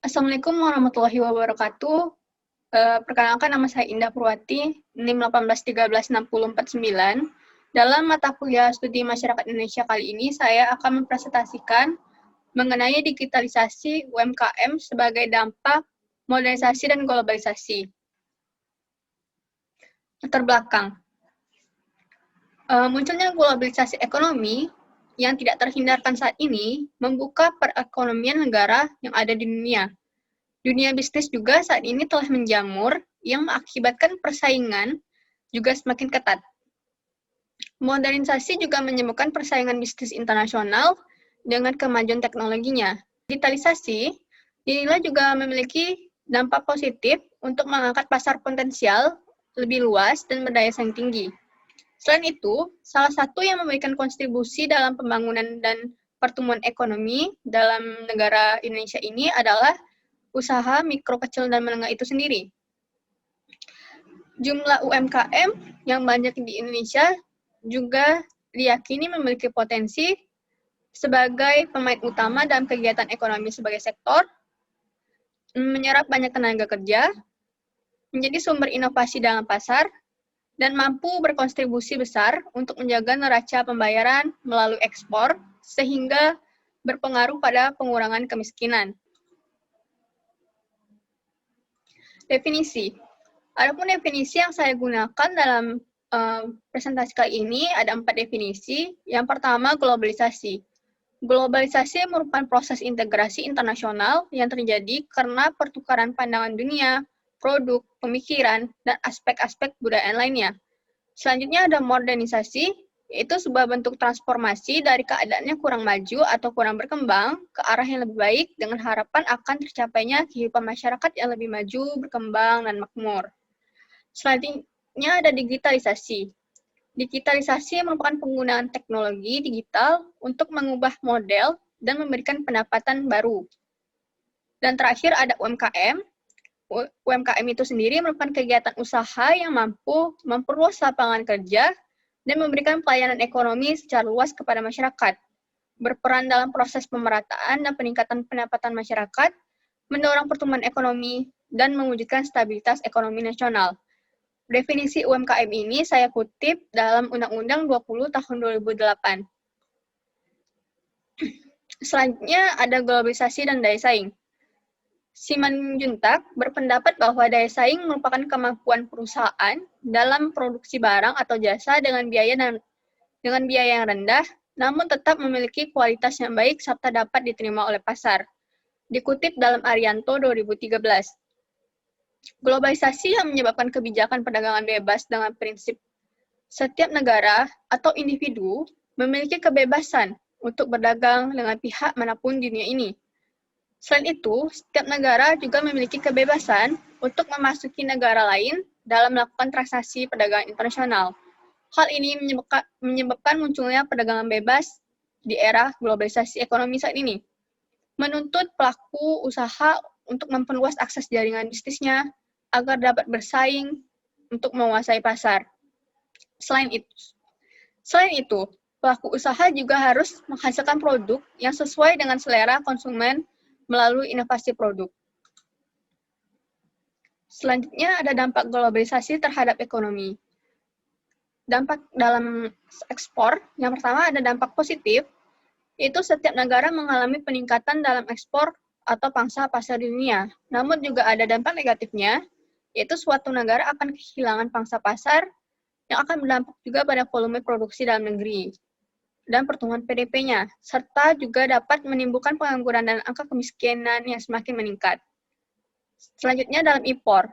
Assalamualaikum warahmatullahi wabarakatuh. Perkenalkan nama saya Indah Purwati, NIM 1813149. Dalam mata kuliah Studi Masyarakat Indonesia kali ini, saya akan mempresentasikan mengenai digitalisasi UMKM sebagai dampak modernisasi dan globalisasi. Latar belakang. Munculnya globalisasi ekonomi yang tidak terhindarkan saat ini membuka perekonomian negara yang ada di dunia. Dunia bisnis juga saat ini telah menjamur yang mengakibatkan persaingan juga semakin ketat. Modernisasi juga menyebabkan persaingan bisnis internasional dengan kemajuan teknologinya. Digitalisasi dinilai juga memiliki dampak positif untuk mengangkat pasar potensial lebih luas dan berdaya saing tinggi. Selain itu, salah satu yang memberikan kontribusi dalam pembangunan dan pertumbuhan ekonomi dalam negara Indonesia ini adalah usaha mikro, kecil, dan menengah itu sendiri. Jumlah UMKM yang banyak di Indonesia juga diyakini memiliki potensi sebagai pemain utama dalam kegiatan ekonomi sebagai sektor, menyerap banyak tenaga kerja, menjadi sumber inovasi dalam pasar, dan mampu berkontribusi besar untuk menjaga neraca pembayaran melalui ekspor, sehingga berpengaruh pada pengurangan kemiskinan. Definisi. Adapun definisi yang saya gunakan dalam presentasi kali ini ada 4 definisi. Yang pertama, globalisasi. Globalisasi merupakan proses integrasi internasional yang terjadi karena pertukaran pandangan dunia, produk, pemikiran, dan aspek-aspek budaya lainnya. Selanjutnya ada modernisasi, yaitu sebuah bentuk transformasi dari keadaan yang kurang maju atau kurang berkembang ke arah yang lebih baik dengan harapan akan tercapainya kehidupan masyarakat yang lebih maju, berkembang, dan makmur. Selanjutnya ada digitalisasi. Digitalisasi merupakan penggunaan teknologi digital untuk mengubah model dan memberikan pendapatan baru. Dan terakhir ada UMKM. UMKM itu sendiri merupakan kegiatan usaha yang mampu memperluas lapangan kerja dan memberikan pelayanan ekonomi secara luas kepada masyarakat, berperan dalam proses pemerataan dan peningkatan pendapatan masyarakat, mendorong pertumbuhan ekonomi, dan mewujudkan stabilitas ekonomi nasional. Definisi UMKM ini saya kutip dalam Undang-Undang 20 tahun 2008. Selanjutnya ada globalisasi dan daya saing. Simanjuntak berpendapat bahwa daya saing merupakan kemampuan perusahaan dalam produksi barang atau jasa dengan biaya yang rendah, namun tetap memiliki kualitas yang baik serta dapat diterima oleh pasar. Dikutip dalam Arianto 2013. Globalisasi yang menyebabkan kebijakan perdagangan bebas dengan prinsip setiap negara atau individu memiliki kebebasan untuk berdagang dengan pihak manapun di dunia ini. Selain itu, setiap negara juga memiliki kebebasan untuk memasuki negara lain dalam melakukan transaksi perdagangan internasional. Hal ini menyebabkan munculnya perdagangan bebas di era globalisasi ekonomi saat ini, menuntut pelaku usaha untuk memperluas akses jaringan bisnisnya agar dapat bersaing untuk menguasai pasar. Selain itu, pelaku usaha juga harus menghasilkan produk yang sesuai dengan selera konsumen melalui inovasi produk. Selanjutnya ada dampak globalisasi terhadap ekonomi. Dampak dalam ekspor, yang pertama ada dampak positif, yaitu setiap negara mengalami peningkatan dalam ekspor atau pangsa pasar di dunia. Namun juga ada dampak negatifnya, yaitu suatu negara akan kehilangan pangsa pasar yang akan berdampak juga pada volume produksi dalam negeri dan pertumbuhan PDB-nya, serta juga dapat menimbulkan pengangguran dan angka kemiskinan yang semakin meningkat. Selanjutnya dalam impor.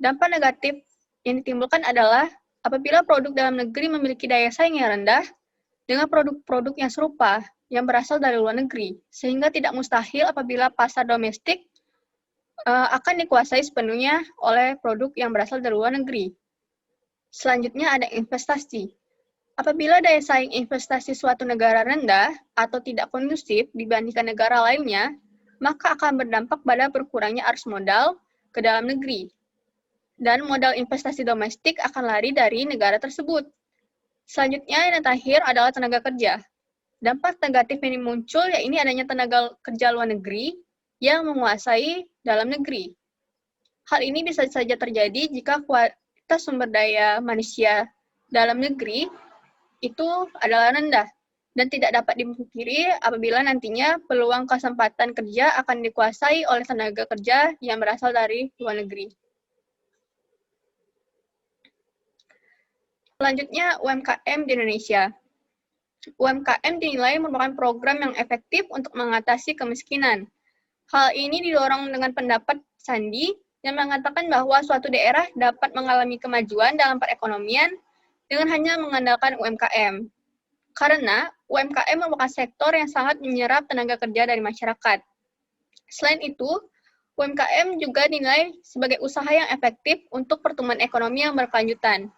Dampak negatif yang ditimbulkan adalah apabila produk dalam negeri memiliki daya saing yang rendah dengan produk-produk yang serupa yang berasal dari luar negeri, sehingga tidak mustahil apabila pasar domestik akan dikuasai sepenuhnya oleh produk yang berasal dari luar negeri. Selanjutnya ada investasi. Apabila daya saing investasi suatu negara rendah atau tidak kondusif dibandingkan negara lainnya, maka akan berdampak pada berkurangnya arus modal ke dalam negeri. Dan modal investasi domestik akan lari dari negara tersebut. Selanjutnya yang terakhir adalah tenaga kerja. Dampak negatif yang muncul yaitu adanya tenaga kerja luar negeri yang menguasai dalam negeri. Hal ini bisa saja terjadi jika kualitas sumber daya manusia dalam negeri itu adalah rendah dan tidak dapat dipungkiri apabila nantinya peluang kesempatan kerja akan dikuasai oleh tenaga kerja yang berasal dari luar negeri. Selanjutnya, UMKM di Indonesia. UMKM dinilai merupakan program yang efektif untuk mengatasi kemiskinan. Hal ini didorong dengan pendapat Sandi yang mengatakan bahwa suatu daerah dapat mengalami kemajuan dalam perekonomian dengan hanya mengandalkan UMKM. Karena UMKM merupakan sektor yang sangat menyerap tenaga kerja dari masyarakat. Selain itu, UMKM juga dinilai sebagai usaha yang efektif untuk pertumbuhan ekonomi yang berkelanjutan.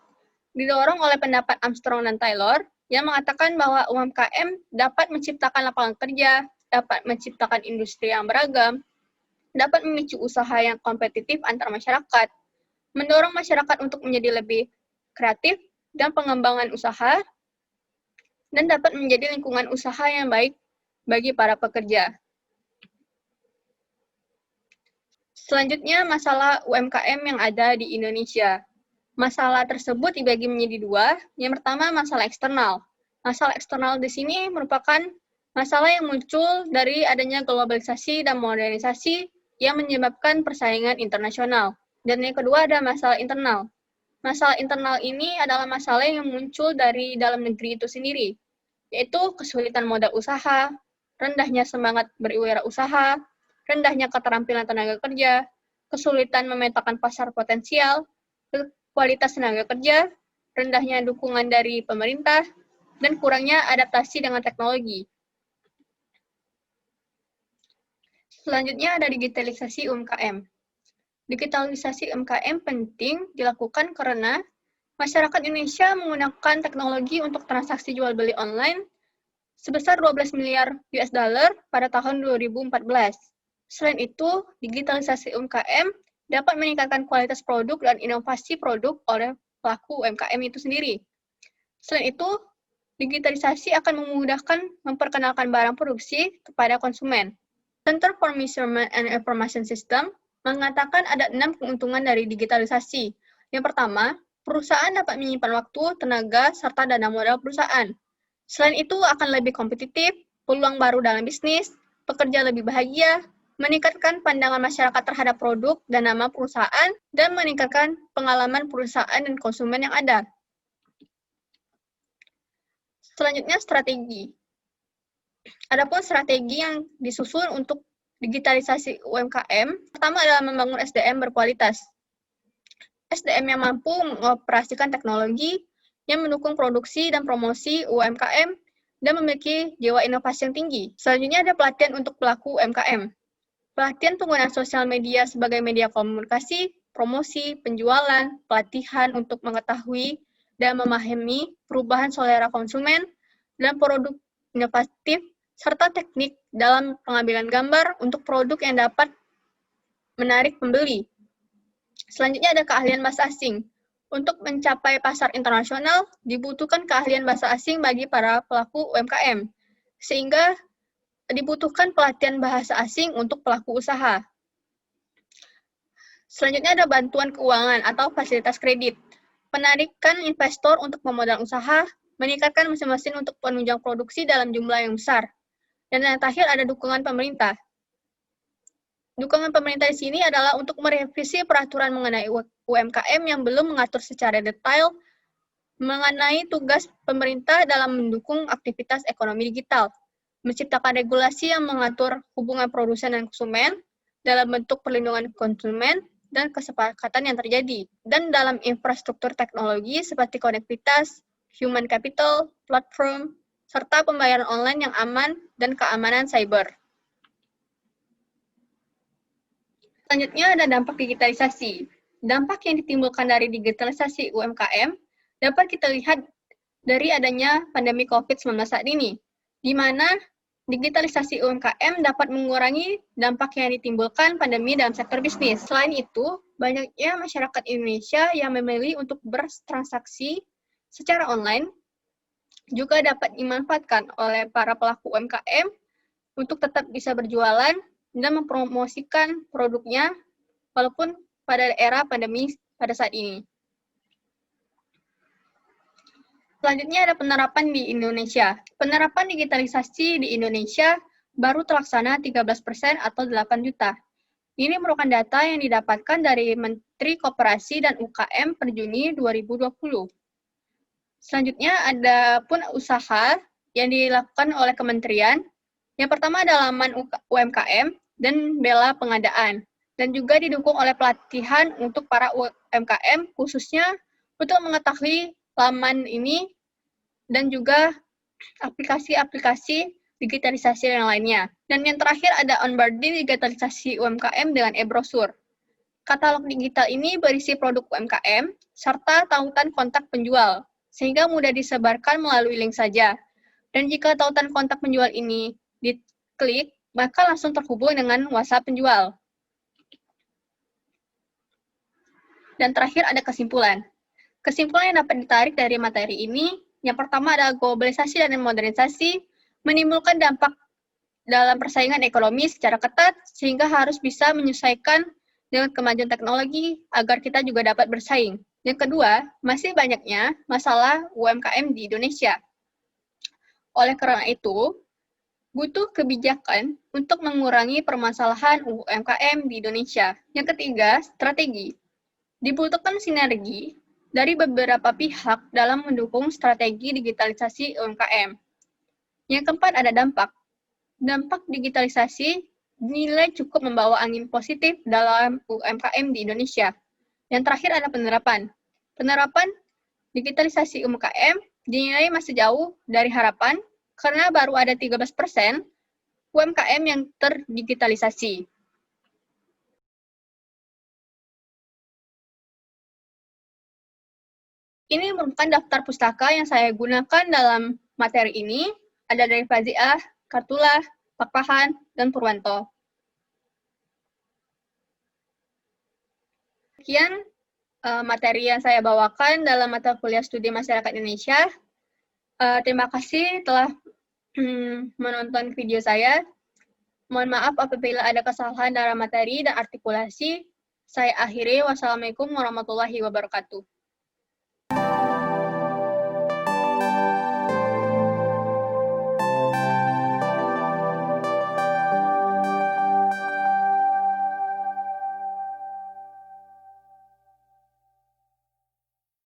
Didorong oleh pendapat Armstrong dan Taylor yang mengatakan bahwa UMKM dapat menciptakan lapangan kerja, dapat menciptakan industri yang beragam, dapat memicu usaha yang kompetitif antar masyarakat, mendorong masyarakat untuk menjadi lebih kreatif dan pengembangan usaha, dan dapat menjadi lingkungan usaha yang baik bagi para pekerja. Selanjutnya, masalah UMKM yang ada di Indonesia. Masalah tersebut dibagi menjadi dua. Yang pertama, masalah eksternal. Masalah eksternal di sini merupakan masalah yang muncul dari adanya globalisasi dan modernisasi yang menyebabkan persaingan internasional. Dan yang kedua ada masalah internal. Masalah internal ini adalah masalah yang muncul dari dalam negeri itu sendiri, yaitu kesulitan modal usaha, rendahnya semangat berwirausaha, rendahnya keterampilan tenaga kerja, kesulitan memetakan pasar potensial, kualitas tenaga kerja, rendahnya dukungan dari pemerintah, dan kurangnya adaptasi dengan teknologi. Selanjutnya ada digitalisasi UMKM. Digitalisasi UMKM penting dilakukan karena masyarakat Indonesia menggunakan teknologi untuk transaksi jual beli online sebesar 12 miliar US dollar pada tahun 2014. Selain itu, digitalisasi UMKM dapat meningkatkan kualitas produk dan inovasi produk oleh pelaku UMKM itu sendiri. Selain itu, digitalisasi akan memudahkan memperkenalkan barang produksi kepada konsumen. Center for Measurement and Information System mengatakan ada 6 keuntungan dari digitalisasi. Yang pertama, perusahaan dapat menyimpan waktu, tenaga, serta dana modal perusahaan. Selain itu, akan lebih kompetitif, peluang baru dalam bisnis, pekerja lebih bahagia, meningkatkan pandangan masyarakat terhadap produk dan nama perusahaan, dan meningkatkan pengalaman perusahaan dan konsumen yang ada. Selanjutnya, strategi. Adapun strategi yang disusun untuk digitalisasi UMKM, pertama adalah membangun SDM berkualitas. SDM yang mampu mengoperasikan teknologi yang mendukung produksi dan promosi UMKM dan memiliki jiwa inovasi yang tinggi. Selanjutnya ada pelatihan untuk pelaku UMKM. Pelatihan penggunaan sosial media sebagai media komunikasi, promosi, penjualan, pelatihan untuk mengetahui dan memahami perubahan selera konsumen dan produk inovatif, serta teknik dalam pengambilan gambar untuk produk yang dapat menarik pembeli. Selanjutnya ada keahlian bahasa asing. Untuk mencapai pasar internasional, dibutuhkan keahlian bahasa asing bagi para pelaku UMKM, sehingga dibutuhkan pelatihan bahasa asing untuk pelaku usaha. Selanjutnya ada bantuan keuangan atau fasilitas kredit. Penarikan investor untuk pemodal usaha, meningkatkan mesin-mesin untuk penunjang produksi dalam jumlah yang besar. Dan yang terakhir ada dukungan pemerintah. Dukungan pemerintah di sini adalah untuk merevisi peraturan mengenai UMKM yang belum mengatur secara detail mengenai tugas pemerintah dalam mendukung aktivitas ekonomi digital, menciptakan regulasi yang mengatur hubungan produsen dan konsumen dalam bentuk perlindungan konsumen dan kesepakatan yang terjadi, dan dalam infrastruktur teknologi seperti konektivitas, human capital, platform, serta pembayaran online yang aman dan keamanan cyber. Selanjutnya ada dampak digitalisasi. Dampak yang ditimbulkan dari digitalisasi UMKM dapat kita lihat dari adanya pandemi COVID-19 saat ini, di mana digitalisasi UMKM dapat mengurangi dampak yang ditimbulkan pandemi dalam sektor bisnis. Selain itu, banyaknya masyarakat Indonesia yang memilih untuk bertransaksi secara online juga dapat dimanfaatkan oleh para pelaku UMKM untuk tetap bisa berjualan dan mempromosikan produknya walaupun pada era pandemi pada saat ini. Selanjutnya ada penerapan di Indonesia. Penerapan digitalisasi di Indonesia baru terlaksana 13% atau 8 juta. Ini merupakan data yang didapatkan dari Menteri Koperasi dan UKM per Juni 2020. Selanjutnya ada pun usaha yang dilakukan oleh kementerian. Yang pertama adalah laman UMKM dan bela pengadaan. Dan juga didukung oleh pelatihan untuk para UMKM khususnya untuk mengetahui laman ini dan juga aplikasi-aplikasi digitalisasi yang lainnya. Dan yang terakhir ada onboarding digitalisasi UMKM dengan e-brosur. Katalog digital ini berisi produk UMKM serta tautan kontak penjual, sehingga mudah disebarkan melalui link saja. Dan jika tautan kontak penjual ini diklik, maka langsung terhubung dengan WhatsApp penjual. Dan terakhir ada kesimpulan. Kesimpulan yang dapat ditarik dari materi ini, yang pertama adalah globalisasi dan modernisasi menimbulkan dampak dalam persaingan ekonomi secara ketat, sehingga harus bisa menyesuaikan dengan kemajuan teknologi agar kita juga dapat bersaing. Yang kedua, masih banyaknya masalah UMKM di Indonesia. Oleh karena itu, butuh kebijakan untuk mengurangi permasalahan UMKM di Indonesia. Yang ketiga, strategi. Dibutuhkan sinergi dari beberapa pihak dalam mendukung strategi digitalisasi UMKM. Yang keempat ada dampak. Dampak digitalisasi dinilai cukup membawa angin positif dalam UMKM di Indonesia. Yang terakhir ada penerapan. Penerapan digitalisasi UMKM dinilai masih jauh dari harapan karena baru ada 13% UMKM yang terdigitalisasi. Ini merupakan daftar pustaka yang saya gunakan dalam materi ini. Ada dari Faziah, Kartulah, Pakpahan, dan Purwanto. Sekian materi yang saya bawakan dalam mata kuliah Studi Masyarakat Indonesia. Terima kasih telah menonton video saya. Mohon maaf apabila ada kesalahan dalam materi dan artikulasi. Saya akhiri. Wassalamualaikum warahmatullahi wabarakatuh.